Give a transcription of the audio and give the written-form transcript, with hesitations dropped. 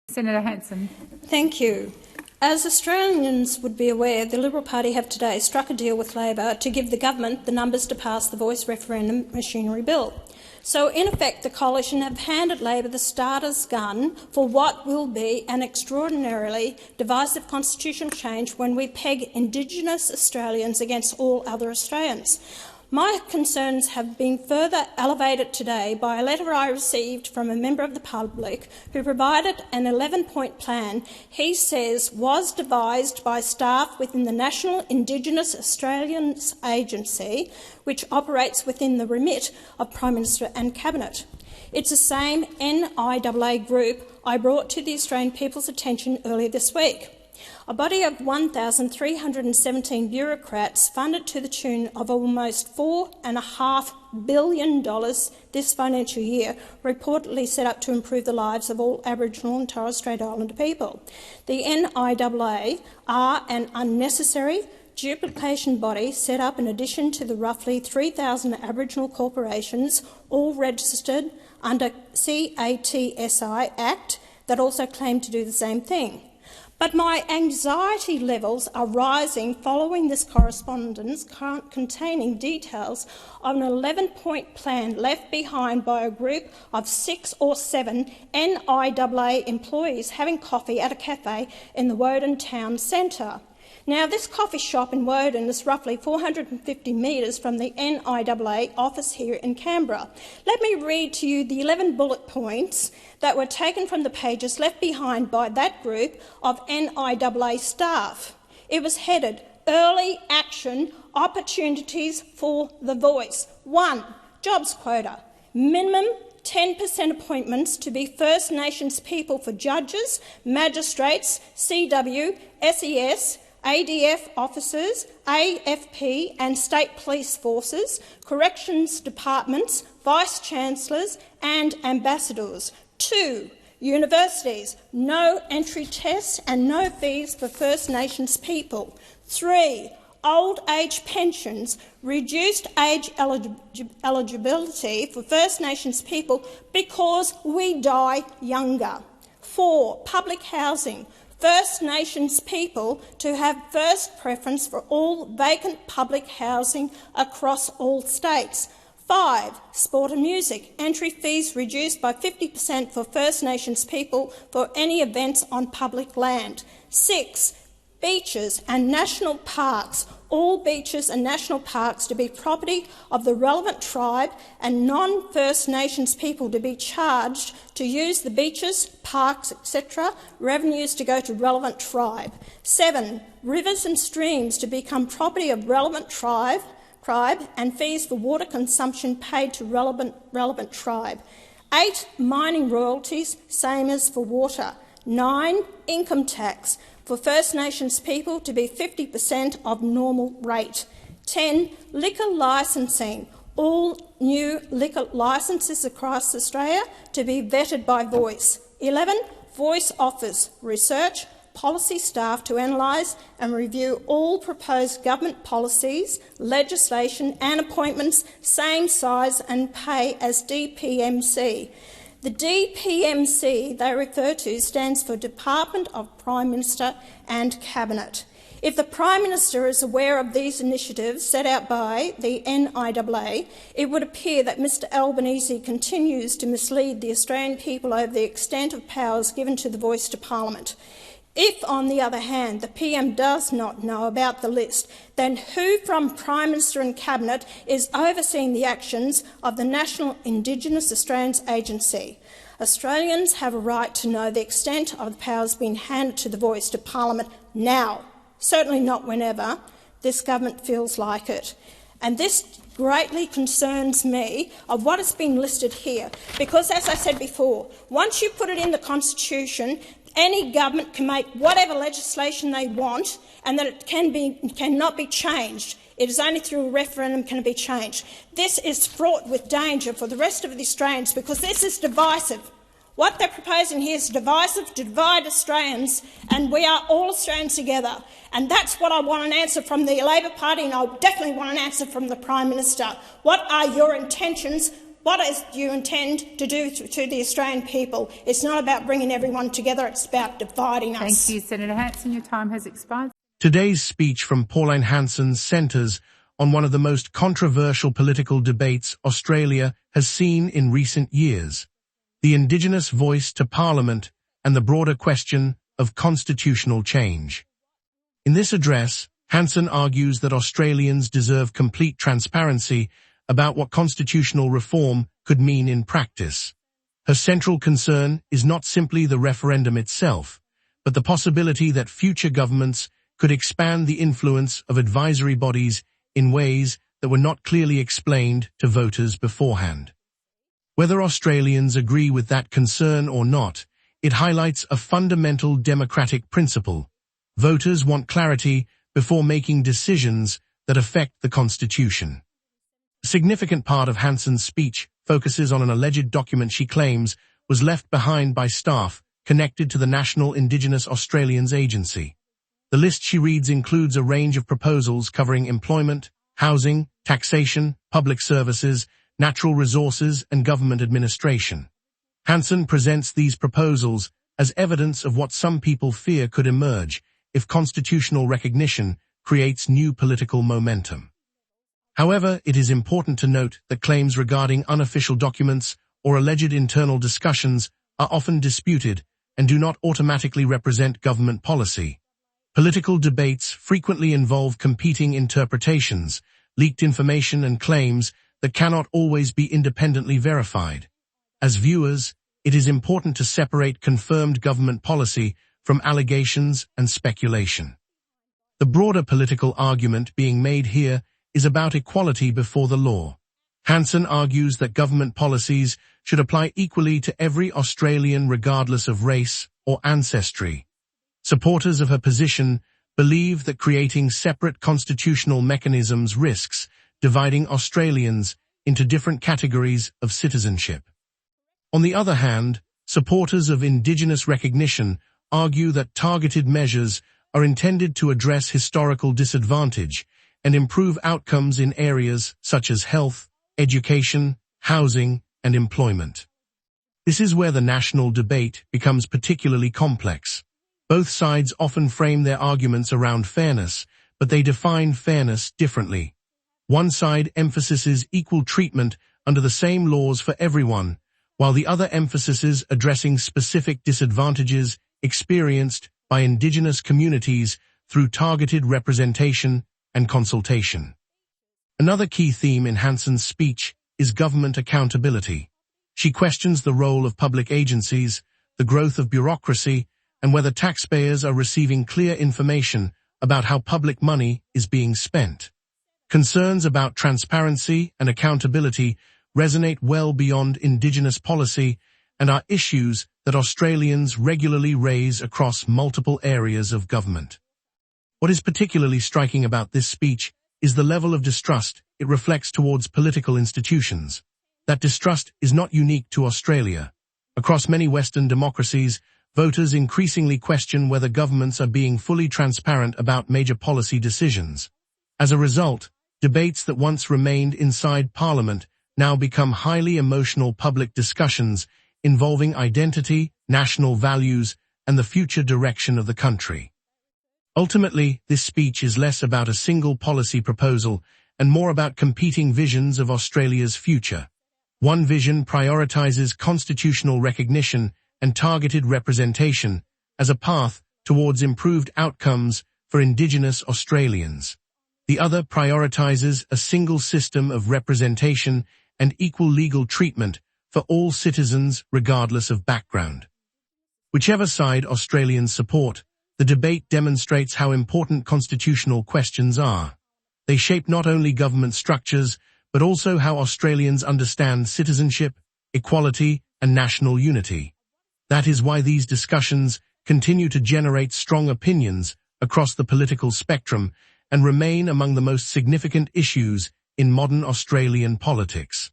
Senator Hanson. Thank you. As Australians would be aware, the Liberal Party have today struck a deal with Labor to give the government the numbers to pass the voice referendum machinery bill. So, in effect, the coalition have handed Labor the starter's gun for what will be an extraordinarily divisive constitutional change when we peg Indigenous Australians against all other Australians. My concerns have been further elevated today by a letter I received from a member of the public who provided an 11-point plan he says was devised by staff within the National Indigenous Australians Agency, which operates within the remit of Prime Minister and Cabinet. It's the same NIAA group I brought to the Australian people's attention earlier this week. A body of 1,317 bureaucrats funded to the tune of almost $4.5 billion this financial year reportedly set up to improve the lives of all Aboriginal and Torres Strait Islander people. The NIAA are an unnecessary duplication body set up in addition to the roughly 3,000 Aboriginal corporations, all registered under CATSI Act, that also claim to do the same thing. But my anxiety levels are rising following this correspondence containing details of an 11-point plan left behind by a group of 6 or 7 NIAA employees having coffee at a cafe in the Woden town centre. Now, this coffee shop in Woden is roughly 450 metres from the NIAA office here in Canberra. Let me read to you the 11 bullet points that were taken from the pages left behind by that group of NIAA staff. It was headed, Early Action Opportunities for the Voice. 1. Jobs quota. Minimum 10% appointments to be First Nations people for judges, magistrates, CW, SES, ADF officers, AFP and state police forces, corrections departments, vice-chancellors and ambassadors. 2. Universities, no entry tests and no fees for First Nations people. 3. Old age pensions, reduced age eligibility for First Nations people because we die younger. 4. Public housing, First Nations people to have first preference for all vacant public housing across all states. 5. Sport and music, entry fees reduced by 50% for First Nations people for any events on public land. 6. Beaches and national parks, all beaches and national parks to be property of the relevant tribe and non-First Nations people to be charged to use the beaches, parks, etc., revenues to go to relevant tribe. 7. Rivers and streams to become property of relevant tribe and fees for water consumption paid to relevant tribe. 8. Mining royalties, same as for water. 9. Income tax, for First Nations people to be 50% of normal rate. 10. Liquor licensing, all new liquor licences across Australia to be vetted by Voice. 11. Voice Office, research, policy staff to analyse and review all proposed government policies, legislation and appointments, same size and pay as DPMC. The DPMC they refer to stands for Department of Prime Minister and Cabinet. If the Prime Minister is aware of these initiatives set out by the NIAA, it would appear that Mr Albanese continues to mislead the Australian people over the extent of powers given to the Voice to Parliament. If, on the other hand, the PM does not know about the list, then who from Prime Minister and Cabinet is overseeing the actions of the National Indigenous Australians Agency? Australians have a right to know the extent of the powers being handed to the Voice to Parliament now, certainly not whenever this government feels like it. And this greatly concerns me of what has been listed here, because, as I said before, once you put it in the Constitution, any government can make whatever legislation they want and that it cannot be changed. It is only through a referendum can it be changed. This is fraught with danger for the rest of the Australians because this is divisive. What they're proposing here is divisive to divide Australians, and we are all Australians together. And that's what I want an answer from the Labor Party, and I definitely want an answer from the Prime Minister. What are your intentions What do you intend to do to the Australian people? It's not about bringing everyone together, it's about dividing us. Thank you, Senator Hanson. Your time has expired. Today's speech from Pauline Hanson centres on one of the most controversial political debates Australia has seen in recent years: the Indigenous voice to Parliament and the broader question of constitutional change. In this address, Hanson argues that Australians deserve complete transparency about what constitutional reform could mean in practice. Her central concern is not simply the referendum itself, but the possibility that future governments could expand the influence of advisory bodies in ways that were not clearly explained to voters beforehand. Whether Australians agree with that concern or not, it highlights a fundamental democratic principle. Voters want clarity before making decisions that affect the Constitution. A significant part of Hanson's speech focuses on an alleged document she claims was left behind by staff connected to the National Indigenous Australians Agency. The list she reads includes a range of proposals covering employment, housing, taxation, public services, natural resources, and government administration. Hanson presents these proposals as evidence of what some people fear could emerge if constitutional recognition creates new political momentum. However, it is important to note that claims regarding unofficial documents or alleged internal discussions are often disputed and do not automatically represent government policy. Political debates frequently involve competing interpretations, leaked information, and claims that cannot always be independently verified. As viewers, it is important to separate confirmed government policy from allegations and speculation. The broader political argument being made here is about equality before the law. Hanson argues that government policies should apply equally to every Australian regardless of race or ancestry. Supporters of her position believe that creating separate constitutional mechanisms risks dividing Australians into different categories of citizenship. On the other hand, supporters of Indigenous recognition argue that targeted measures are intended to address historical disadvantage and improve outcomes in areas such as health, education, housing, and employment. This is where the national debate becomes particularly complex. Both sides often frame their arguments around fairness, but they define fairness differently. One side emphasizes equal treatment under the same laws for everyone, while the other emphasizes addressing specific disadvantages experienced by Indigenous communities through targeted representation and consultation. Another key theme in Hanson's speech is government accountability. She questions the role of public agencies, the growth of bureaucracy, and whether taxpayers are receiving clear information about how public money is being spent. Concerns about transparency and accountability resonate well beyond Indigenous policy and are issues that Australians regularly raise across multiple areas of government. What is particularly striking about this speech is the level of distrust it reflects towards political institutions. That distrust is not unique to Australia. Across many Western democracies, voters increasingly question whether governments are being fully transparent about major policy decisions. As a result, debates that once remained inside Parliament now become highly emotional public discussions involving identity, national values, and the future direction of the country. Ultimately, this speech is less about a single policy proposal and more about competing visions of Australia's future. One vision prioritizes constitutional recognition and targeted representation as a path towards improved outcomes for Indigenous Australians. The other prioritizes a single system of representation and equal legal treatment for all citizens regardless of background. Whichever side Australians support, the debate demonstrates how important constitutional questions are. They shape not only government structures, but also how Australians understand citizenship, equality, and national unity. That is why these discussions continue to generate strong opinions across the political spectrum and remain among the most significant issues in modern Australian politics.